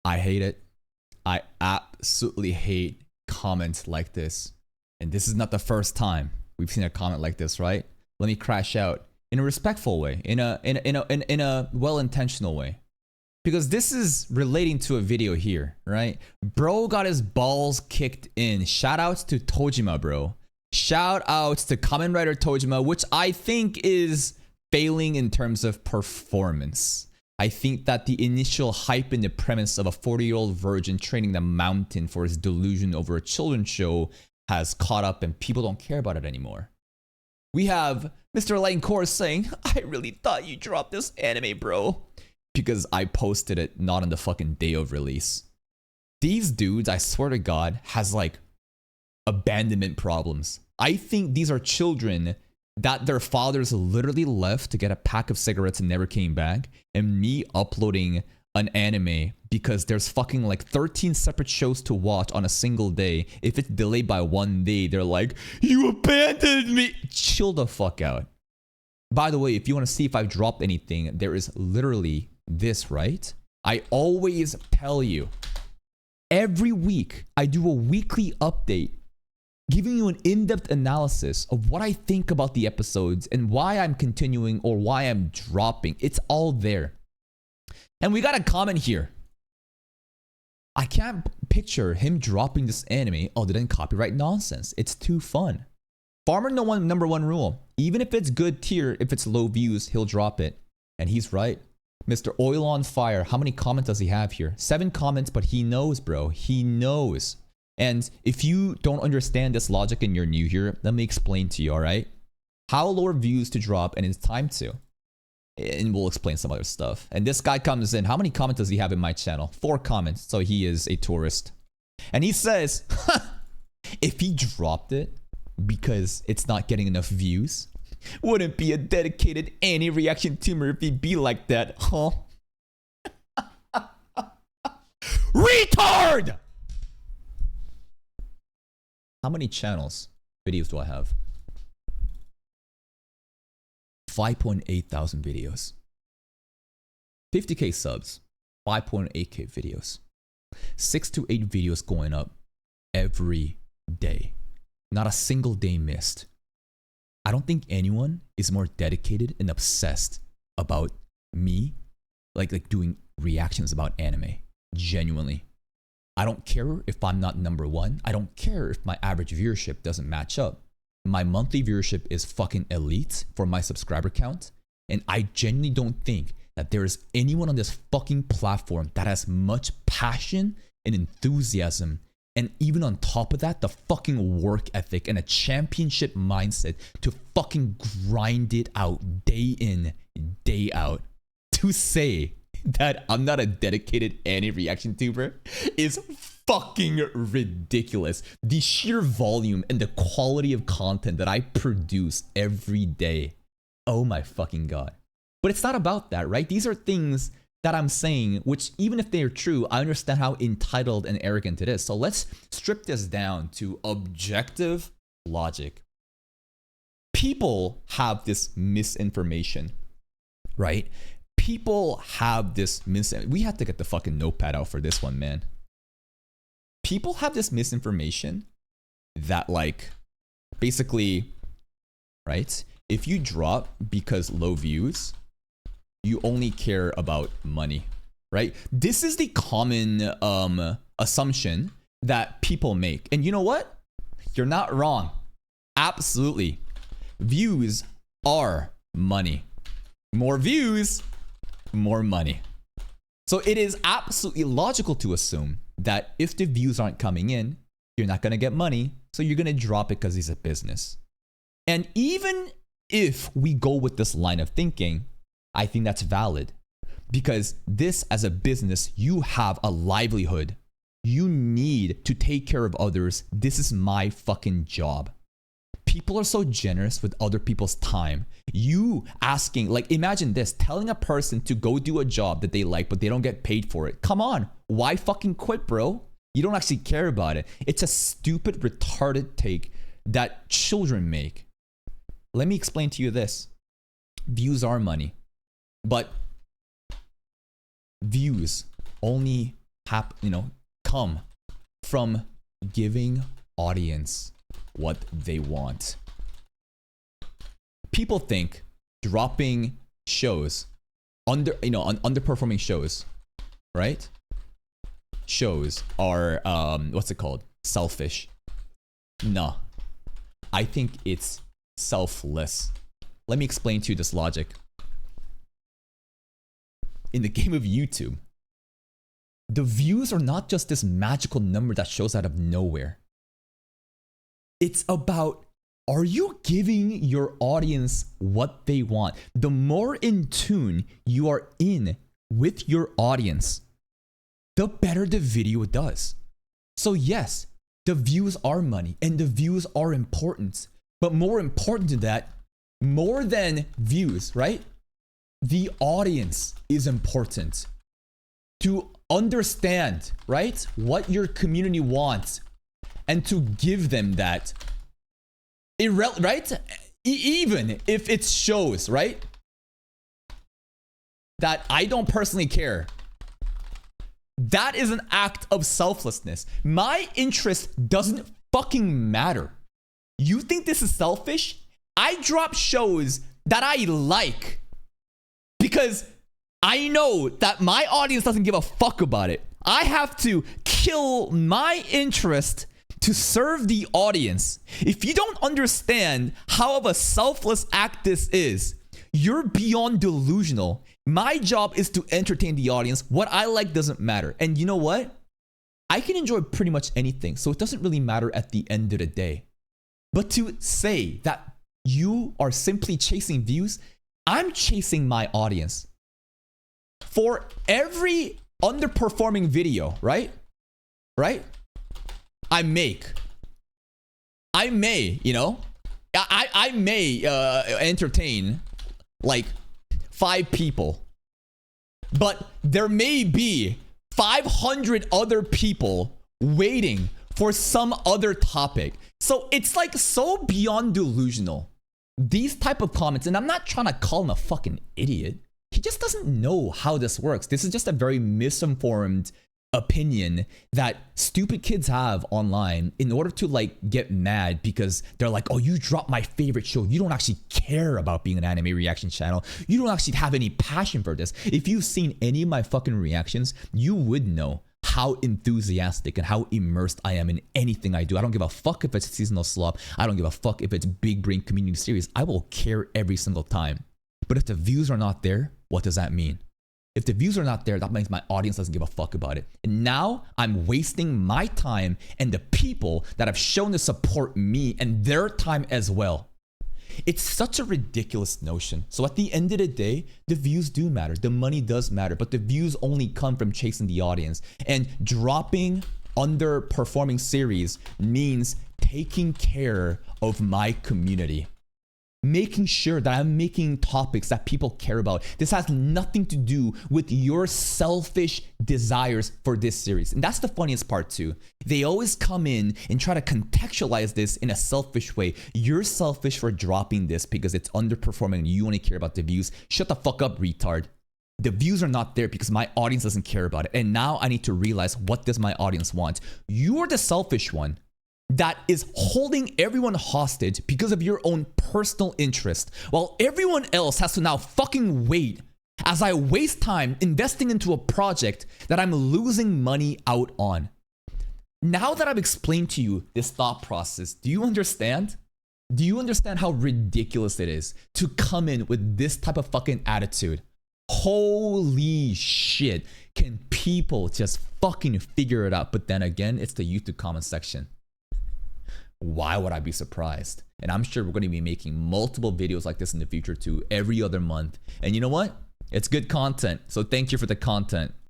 I hate it. I absolutely hate comments like this. And this is not the first time we've seen a comment like this, right? Let me crash out in a respectful way, in a well-intentional way. Because this is relating to a video here, right? Bro got his balls kicked in. Shout outs to Tojima, bro. Shout outs to Kamen Rider Tojima, which I think is failing in terms of performance. I think that the initial hype in the premise of a 40-year-old virgin training the mountain for his delusion over a children's show has caught up and people don't care about it anymore. We have Mr. Light Course saying, I really thought you dropped this anime, bro. Because I posted it not on the fucking day of release. These dudes, I swear to God, has like abandonment problems. I think these are children that their fathers literally left to get a pack of cigarettes and never came back. And me uploading an anime because there's fucking like 13 separate shows to watch on a single day. If it's delayed by 1 day, they're like, you abandoned me. Chill the fuck out. By the way, if you want to see if I've dropped anything, there is literally this, right? I always tell you, every week I do a weekly update giving you an in-depth analysis of what I think about the episodes and why I'm continuing or why I'm dropping. It's all there. And we got a comment here. I can't picture him dropping this anime other than copyright nonsense. It's too fun. Farmer No One number one rule. Even if it's good tier, if it's low views, he'll drop it. And he's right. Mr. Oil on Fire, how many comments does he have here? 7 comments, but he knows, bro. He knows. And if you don't understand this logic and you're new here, let me explain to you, alright? How lower views to drop, and it's time to. And we'll explain some other stuff. And this guy comes in. How many comments does he have in my channel? 4 comments. So he is a tourist. And he says, if he dropped it because it's not getting enough views, wouldn't be a dedicated anti-reaction tumor if he'd be like that, huh? Retard! How many channels, videos do I have? 5.8 thousand videos. 50k subs, 5.8k videos. 6 to 8 videos going up every day. Not a single day missed. I don't think anyone is more dedicated and obsessed about me, like doing reactions about anime. Genuinely. I don't care if I'm not number one. I don't care if my average viewership doesn't match up. My monthly viewership is fucking elite for my subscriber count. And I genuinely don't think that there is anyone on this fucking platform that has much passion and enthusiasm. And even on top of that, the fucking work ethic and a championship mindset to fucking grind it out day in, day out. To say that I'm not a dedicated anti-reaction tuber is fucking ridiculous. The sheer volume and the quality of content that I produce every day. Oh my fucking God. But it's not about that, right? These are things that I'm saying, which even if they are true, I understand how entitled and arrogant it is. So let's strip this down to objective logic. People have this misinformation, right? People have this we have to get the fucking notepad out for this one, man. People have this misinformation that like, basically, right? If you drop because low views, you only care about money, right? This is the common assumption that people make. And you know what? You're not wrong. Absolutely. Views are money. More views, more money. So it is absolutely logical to assume that if the views aren't coming in, you're not going to get money. So you're going to drop it because it's a business. And even if we go with this line of thinking, I think that's valid, because this as a business, you have a livelihood. You need to take care of others. This is my fucking job. People are so generous with other people's time. You asking, like, imagine this, telling a person to go do a job that they like, but they don't get paid for it. Come on. Why fucking quit, bro? You don't actually care about it. It's a stupid, retarded take that children make. Let me explain to you this. Views are money. But views only come from giving audience what they want. People think dropping shows underperforming shows, right? Shows are what's it called? Selfish. No. I think it's selfless. Let me explain to you this logic. In the game of YouTube, the views are not just this magical number that shows out of nowhere. It's about, are you giving your audience what they want? The more in tune you are in with your audience, the better the video does. So yes, the views are money and the views are important. But more important than that, more than views, right? The audience is important. To understand, right, what your community wants and to give them that. Right? Even if it shows, right, that I don't personally care, that is an act of selflessness. My interest doesn't fucking matter. You think this is selfish? I drop shows that I like because I know that my audience doesn't give a fuck about it. I have to kill my interest to serve the audience. If you don't understand how of a selfless act this is, you're beyond delusional. My job is to entertain the audience. What I like doesn't matter. And you know what? I can enjoy pretty much anything, so it doesn't really matter at the end of the day. But to say that you are simply chasing views, I'm chasing my audience. For every underperforming video, right? I may, I may entertain like 5 people, but there may be 500 other people waiting for some other topic. So it's like so beyond delusional. These type of comments, and I'm not trying to call him a fucking idiot. He just doesn't know how this works. This is just a very misinformed opinion that stupid kids have online in order to like get mad because they're like, oh, you dropped my favorite show. You don't actually care about being an anime reaction channel. You don't actually have any passion for this. If you've seen any of my fucking reactions, you would know how enthusiastic and how immersed I am in anything I do. I don't give a fuck if it's seasonal slop. I don't give a fuck if it's big brain community series. I will care every single time. But if the views are not there, what does that mean? If the views are not there, that means my audience doesn't give a fuck about it. And now I'm wasting my time and the people that have shown to support me and their time as well. It's such a ridiculous notion. So at the end of the day, the views do matter. The money does matter, but the views only come from chasing the audience. And dropping underperforming series means taking care of my community. Making sure that I'm making topics that people care about. This has nothing to do with your selfish desires for this series. And that's the funniest part too. They always come in and try to contextualize this in a selfish way. You're selfish for dropping this because it's underperforming and you only care about the views. Shut the fuck up, retard. The views are not there because my audience doesn't care about it. And now I need to realize, what does my audience want? You're the selfish one that is holding everyone hostage because of your own personal interest, while everyone else has to now fucking wait as I waste time investing into a project that I'm losing money out on. Now that I've explained to you this thought process, do you understand? Do you understand how ridiculous it is to come in with this type of fucking attitude? Holy shit, can people just fucking figure it out? But then again, it's the YouTube comment section. Why would I be surprised? And I'm sure we're going to be making multiple videos like this in the future too, every other month. And you know what? It's good content. So thank you for the content.